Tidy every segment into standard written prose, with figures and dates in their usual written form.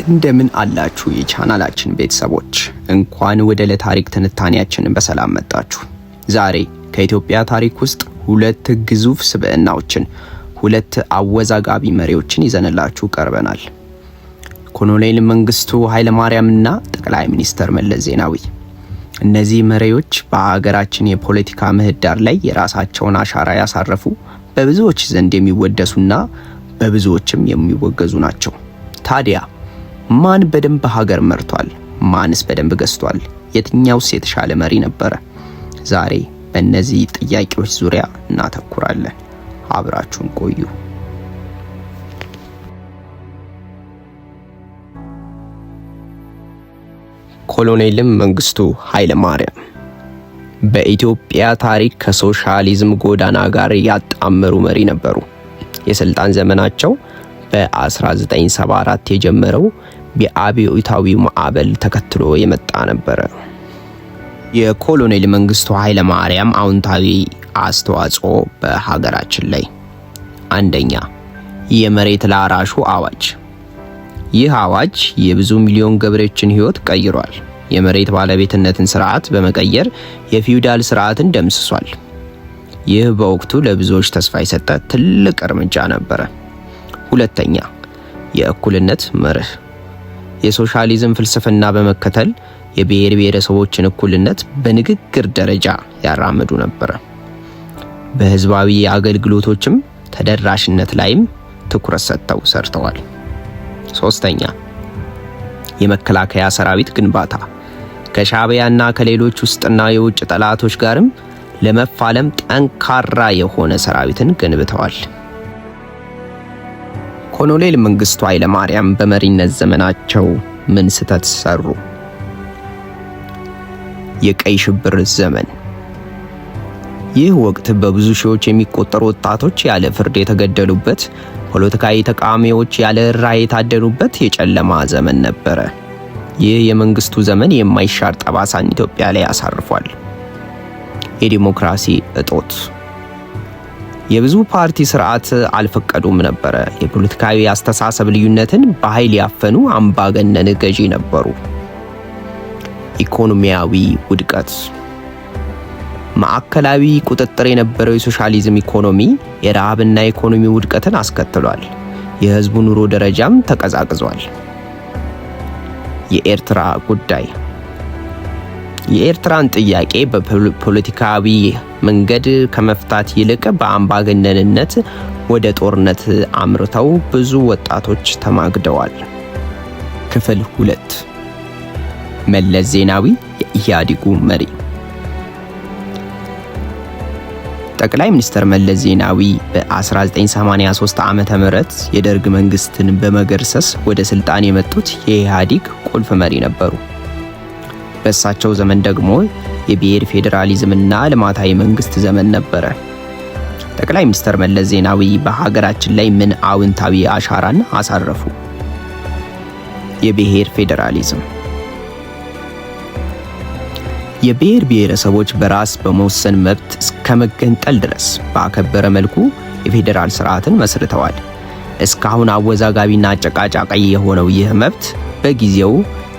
እንደምን አላችሁ የቻናላችን ቤተሰቦች፣ እንኳን ወደ ለታሪክ ትንታኔያችን በሰላም መጣችሁ። ዛሬ ከኢትዮጵያ ታሪክ ውስጥ ሁለት ግዙፍ ስብዕናዎችን፣ ሁለት አወዛጋቢ መሪዎችን ይዘንላችሁ ቀርበናል። ኮሎኔል መንግስቱ ኃይለማርያምና ጠቅላይ ሚኒስትር መለስ ዜናዊ። እነዚህ መሪዎች በሀገራችን የፖለቲካ ምህዳር ላይ የራሳቸውን አሻራ ያሳረፉ፣ በብዙዎች ዘንድ የሚወደሱና በብዙዎችም የሚወገዙ ናቸው። ታዲያ ማን በደንብ ሀገር መርቷል? ማንስ በደንብ ገዝቷል? የትኛውስ የተሻለ መሪ ነበረ? ዛሬ በእነዚህ ጥያቄዎች ዙሪያ እናተኩራለን። አብራችሁን ቆዩ። ኮሎኔል መንግስቱ ኃይለማርያም በኢትዮጵያ ታሪክ ከሶሻሊዝም ጎዳና ጋር ያጣመሩ መሪ ነበሩ። የስልጣን ዘመናቸው በ1974 የጀመረው በአብዮታዊ ማዕበል ተከትሎ የመጣ ነበር። የኮሎኔል መንግስቱ ኃይለማርያም አዎንታዊ አስተዋጽኦ በሀገራችን ላይ፣ አንደኛ የመሬት ላራሹ አዋጅ። ይህ አዋጅ የብዙ ሚሊዮን ገበሬዎችን ህይወት ቀይሯል። የመሬት ባለቤትነትን ስርዓት በመቀየር የፊውዳል ስርዓትን ደምስሷል። ይህ በወቅቱ ለብዙዎች ተስፋ የሰጠ ትልቅ እርምጃ ነበር። ሁለተኛ የእኩልነት መርህ። የሶሻሊዝም ፍልስፍና በመከተል የብሔር ብሔረሰቦችን እኩልነት በንግግር ደረጃ ያራምዱ ነበር። በህዝባዊ አገልግሎቶችም ተደራሽነት ላይም ትኩረት ሰጥተው ሰርተዋል። ሶስተኛ የመከላከያ ሰራዊት ግንባታ። ከሻዕቢያና ከሌሎች ውስጥና የውጭ ጠላቶች ጋርም ለመፋለም ጠንካራ የሆነ ሰራዊትን ገንብተዋል። ኮሎኔል መንግስቱ ኃይለማርያም በመሪነት ዘመናቸው ምን ስህተት ሰሩ? የቀይ ሽብር ዘመን። ይህ ወቅት በብዙ ሺዎች የሚቆጠሩ ወጣቶች ያለ ፍርድ የተገደሉበት፣ ፖለቲካዊ ተቃዋሚዎች ያለ ራዕይ የታደኑበት የጨለማ ዘመን ነበረ። ይህ የመንግስቱ ዘመን የማይሻር ጠባሳን ኢትዮጵያ ላይ አሳርፏል። የዲሞክራሲ እጦት። የብዙ ፓርቲ ስርዓት አልፈቀዱም ነበር። የፖለቲካዊ አስተሳሰብ ልዩነትን በኃይል ያፈኑ አምባገነን ገዢ ነበሩ። ኢኮኖሚያዊ ውድቀት። ማዕከላዊ ቁጥጥር የነበረው የሶሻሊዝም ኢኮኖሚ የረሃብና ኢኮኖሚ ውድቀትን አስከትሏል። የህዝቡ ኑሮ ደረጃም ተቀዛቅዟል። የኤርትራ ጉዳይ። የኤርትራን ጥያቄ በፖለቲካዊ መንገድ ከመፍታት ይልቅ በአምባገነንነት ወደ ጦርነት አምርተው ብዙ ወጣቶች ተማግደዋል። ክፍል 2 መለስ ዜናዊ የኢህአዴጉ መሪ። ጠቅላይ ሚኒስትር መለስ ዜናዊ በ1983 ዓመተ ምህረት የደርግ መንግስትን በመገርሰስ ወደ ስልጣን የመጡት የኢህአዴግ ቁልፍ መሪ ነበሩ። በእሳቸው ዘመን ደግሞ የብሔር ፌዴራሊዝምና ልማታዊ መንግስት ዘመን ነበረ። ጠቅላይ ሚኒስትር መለስ ዜናዊ በሀገራችን ላይ ምን አዎንታዊ አሻራን አሳረፉ? የብሔር ፌዴራሊዝም። የብሔር ብሔረሰቦች በራስ በመወሰን መብት እስከ መገንጠል ድረስ ባከበረ መልኩ የፌዴራል ስርዓትን መስርተዋል። እስካሁን አወዛጋቢና አጨቃጫቂ የሆነው ይህ መብት በጊዜው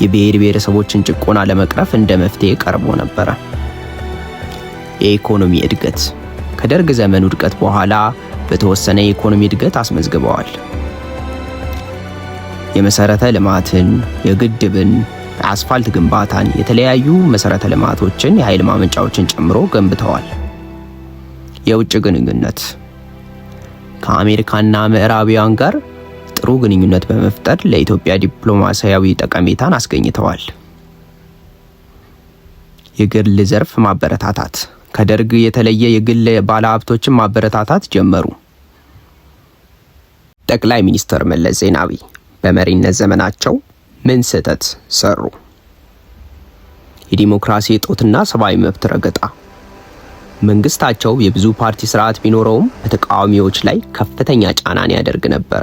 የብሔር ብሔረሰቦችን ጭቆና ለመቅረፍ እንደ መፍትሄ ቀርቦ ነበር። የኢኮኖሚ እድገት። ከደርግ ዘመን ውድቀት በኋላ በተወሰነ የኢኮኖሚ እድገት አስመዝግበዋል። የመሰረተ ልማትን፣ የግድብን፣ የአስፋልት ግንባታን፣ የተለያዩ መሰረተ ልማቶችን፣ የኃይል ማመንጫዎችን ጨምሮ ገንብተዋል። የውጭ ግንኙነት። ከአሜሪካና ምዕራባውያን ጋር ጥሩ ግንኙነት በመፍጠር ለኢትዮጵያ ዲፕሎማሲያዊ ጠቀሜታን አስገኝተዋል። የግል ዘርፍ ማበረታታት። ከደርግ የተለየ የግል ባለሀብቶችን ማበረታታት ጀመሩ። ጠቅላይ ሚኒስትር መለስ ዜናዊ በመሪነት ዘመናቸው ምን ስህተት ሰሩ? የዲሞክራሲ እጦትና ሰብአዊ መብት ረገጣ። መንግስታቸው የብዙ ፓርቲ ስርዓት ቢኖረውም በተቃዋሚዎች ላይ ከፍተኛ ጫናን ያደርግ ነበር።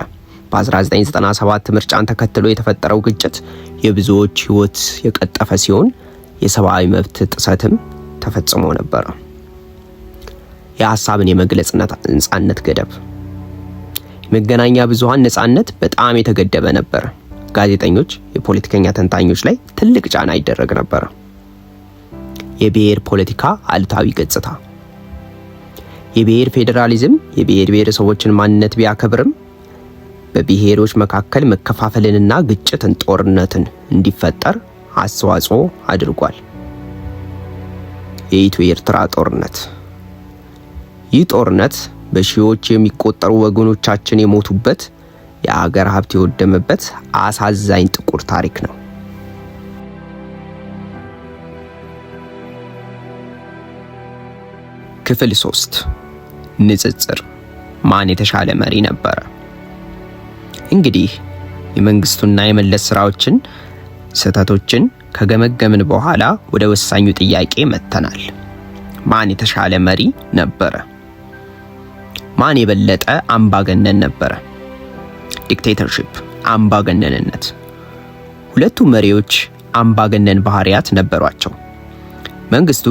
በ1997 ምርጫን ተከትሎ የተፈጠረው ግጭት የብዙዎች ህይወት የቀጠፈ ሲሆን የሰብአዊ መብት ጥሰትም ተፈጽሞ ነበር። የሐሳብን የመግለጽ ነጻነት ገደብ። የመገናኛ ብዙሃን ነጻነት በጣም የተገደበ ነበር። ጋዜጠኞች፣ የፖለቲከኛ ተንታኞች ላይ ትልቅ ጫና ይደረግ ነበር። የብሔር ፖለቲካ አሉታዊ ገጽታ። የብሔር ፌዴራሊዝም የብሔር ብሔረሰቦችን ማንነት ቢያከብርም በብሔሮች መካከል መከፋፈልንና ግጭትን፣ ጦርነትን እንዲፈጠር አስተዋጽኦ አድርጓል። የኢትዮ ኤርትራ ጦርነት። ይህ ጦርነት በሺዎች የሚቆጠሩ ወገኖቻችን የሞቱበት፣ የሀገር ሀብት የወደመበት አሳዛኝ ጥቁር ታሪክ ነው። ክፍል 3 ንጽጽር። ማን የተሻለ መሪ ነበረ? እንግዲህ የመንግስቱና የመለስ ስራዎችን፣ ስህተቶችን ከገመገምን በኋላ ወደ ወሳኙ ጥያቄ መጥተናል። ማን የተሻለ መሪ ነበረ? ማን የበለጠ አምባገነን ነበረ? ዲክቴተርሺፕ፣ አምባገነንነት። ሁለቱ መሪዎች አምባገነን ባህሪያት ነበሯቸው። መንግስቱ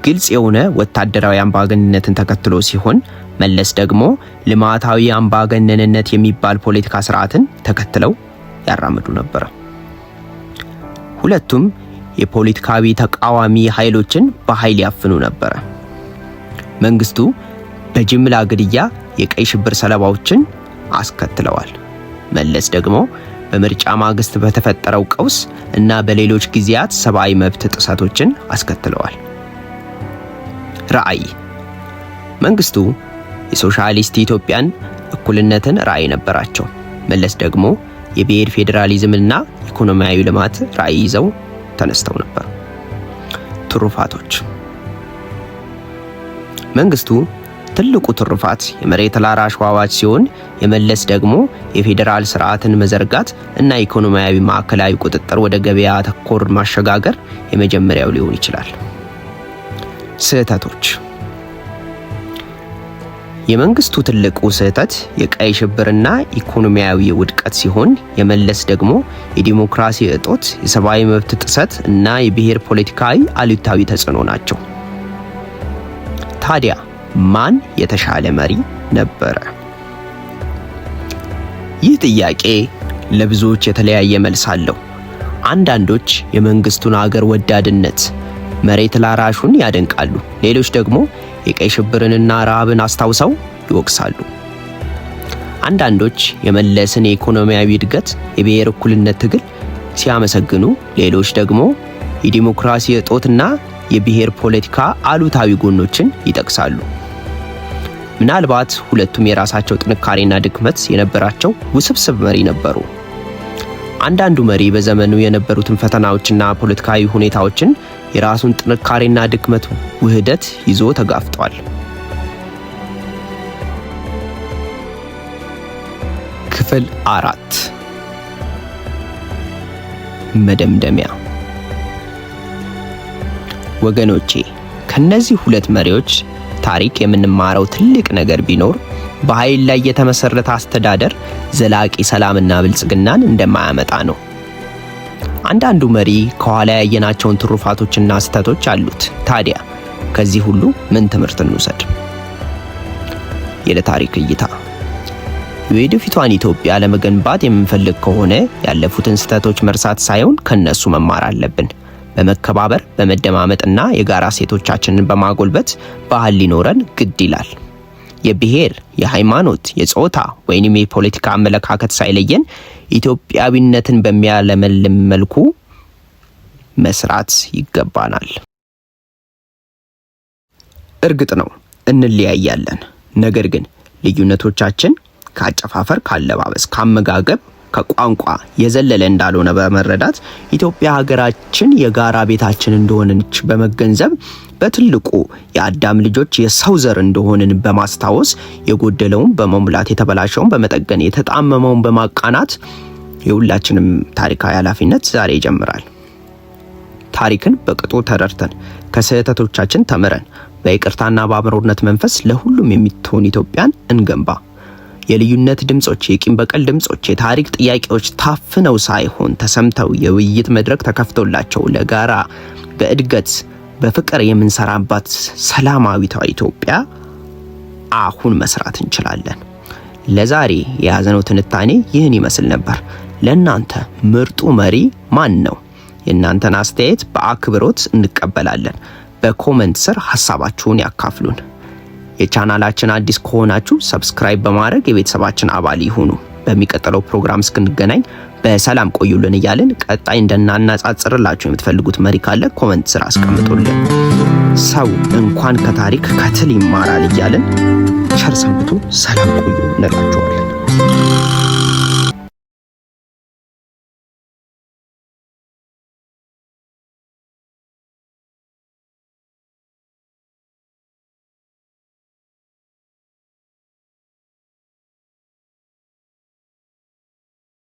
ግልጽ የሆነ ወታደራዊ አምባገነንነትን ተከትሎ ሲሆን መለስ ደግሞ ልማታዊ አምባገነንነት የሚባል ፖለቲካ ስርዓትን ተከትለው ያራምዱ ነበር። ሁለቱም የፖለቲካዊ ተቃዋሚ ኃይሎችን በኃይል ያፍኑ ነበር። መንግስቱ በጅምላ ግድያ የቀይ ሽብር ሰለባዎችን አስከትለዋል። መለስ ደግሞ በምርጫ ማግስት በተፈጠረው ቀውስ እና በሌሎች ጊዜያት ሰብአዊ መብት ጥሰቶችን አስከትለዋል። ራዕይ። መንግስቱ የሶሻሊስት ኢትዮጵያን እኩልነትን ራዕይ ነበራቸው። መለስ ደግሞ የብሔር ፌዴራሊዝምና ኢኮኖሚያዊ ልማት ራዕይ ይዘው ተነስተው ነበር። ትሩፋቶች። መንግስቱ ትልቁ ትሩፋት የመሬት ላራሽ አዋጅ ሲሆን የመለስ ደግሞ የፌዴራል ስርዓትን መዘርጋት እና ኢኮኖሚያዊ ማዕከላዊ ቁጥጥር ወደ ገበያ ተኮር ማሸጋገር የመጀመሪያው ሊሆን ይችላል። ስህተቶች። የመንግስቱ ትልቁ ስህተት የቀይ ሽብርና ኢኮኖሚያዊ ውድቀት ሲሆን የመለስ ደግሞ የዲሞክራሲ እጦት፣ የሰብአዊ መብት ጥሰት እና የብሔር ፖለቲካዊ አሉታዊ ተጽዕኖ ናቸው። ታዲያ ማን የተሻለ መሪ ነበረ? ይህ ጥያቄ ለብዙዎች የተለያየ መልስ አለው። አንዳንዶች የመንግስቱን አገር ወዳድነት፣ መሬት ላራሹን ያደንቃሉ። ሌሎች ደግሞ የቀይ ሽብርንና ረሃብን አስታውሰው ይወቅሳሉ። አንዳንዶች የመለስን የኢኮኖሚያዊ እድገት፣ የብሔር እኩልነት ትግል ሲያመሰግኑ፣ ሌሎች ደግሞ የዲሞክራሲ እጦትና የብሔር ፖለቲካ አሉታዊ ጎኖችን ይጠቅሳሉ። ምናልባት ሁለቱም የራሳቸው ጥንካሬና ድክመት የነበራቸው ውስብስብ መሪ ነበሩ። አንዳንዱ መሪ በዘመኑ የነበሩትን ፈተናዎችና ፖለቲካዊ ሁኔታዎችን የራሱን ጥንካሬና ድክመት ውህደት ይዞ ተጋፍጧል። ክፍል 4 መደምደሚያ። ወገኖቼ ከነዚህ ሁለት መሪዎች ታሪክ የምንማረው ትልቅ ነገር ቢኖር በኃይል ላይ የተመሰረተ አስተዳደር ዘላቂ ሰላምና ብልጽግናን እንደማያመጣ ነው። አንዳንዱ መሪ ከኋላ ያየናቸውን ትሩፋቶችና ስህተቶች አሉት። ታዲያ ከዚህ ሁሉ ምን ትምህርት እንውሰድ? የታሪክ እይታ። የወደፊቷን ኢትዮጵያ ለመገንባት የምንፈልግ ከሆነ ያለፉትን ስህተቶች መርሳት ሳይሆን ከነሱ መማር አለብን። በመከባበር በመደማመጥና የጋራ ሴቶቻችንን በማጎልበት ባህል ሊኖረን ግድ ይላል። የብሔር፣ የሃይማኖት፣ የጾታ ወይንም የፖለቲካ አመለካከት ሳይለየን ኢትዮጵያዊነትን በሚያለመልም መልኩ መስራት ይገባናል። እርግጥ ነው እንለያያለን። ነገር ግን ልዩነቶቻችን ከአጨፋፈር፣ ካለባበስ፣ ካመጋገብ፣ ከቋንቋ የዘለለ እንዳልሆነ በመረዳት ኢትዮጵያ ሀገራችን የጋራ ቤታችን እንደሆነች በመገንዘብ በትልቁ የአዳም ልጆች የሰው ዘር እንደሆንን በማስታወስ የጎደለውን በመሙላት የተበላሸውን በመጠገን የተጣመመውን በማቃናት የሁላችንም ታሪካዊ ኃላፊነት ዛሬ ይጀምራል። ታሪክን በቅጡ ተረድተን ከስህተቶቻችን ተምረን በይቅርታና በአብሮነት መንፈስ ለሁሉም የምትሆን ኢትዮጵያን እንገንባ። የልዩነት ድምጾች፣ የቂም በቀል ድምጾች፣ የታሪክ ጥያቄዎች ታፍነው ሳይሆን ተሰምተው የውይይት መድረክ ተከፍቶላቸው ለጋራ በእድገት በፍቅር የምንሰራባት ሰላማዊቷ ኢትዮጵያ አሁን መስራት እንችላለን። ለዛሬ የያዝነው ትንታኔ ይህን ይመስል ነበር። ለእናንተ ምርጡ መሪ ማን ነው? የእናንተን አስተያየት በአክብሮት እንቀበላለን። በኮሜንት ስር ሐሳባችሁን ያካፍሉን። የቻናላችን አዲስ ከሆናችሁ ሰብስክራይብ በማድረግ የቤተሰባችን አባል ይሁኑ። በሚቀጥለው ፕሮግራም እስክንገናኝ በሰላም ቆዩልን እያልን ቀጣይ እንደናናጻጽርላችሁ የምትፈልጉት መሪ ካለ ኮሜንት ስር አስቀምጡልን። ሰው እንኳን ከታሪክ ከትል ይማራል እያልን ቸር ሰንብቱ፣ ሰላም ቆዩ እንላችኋለን።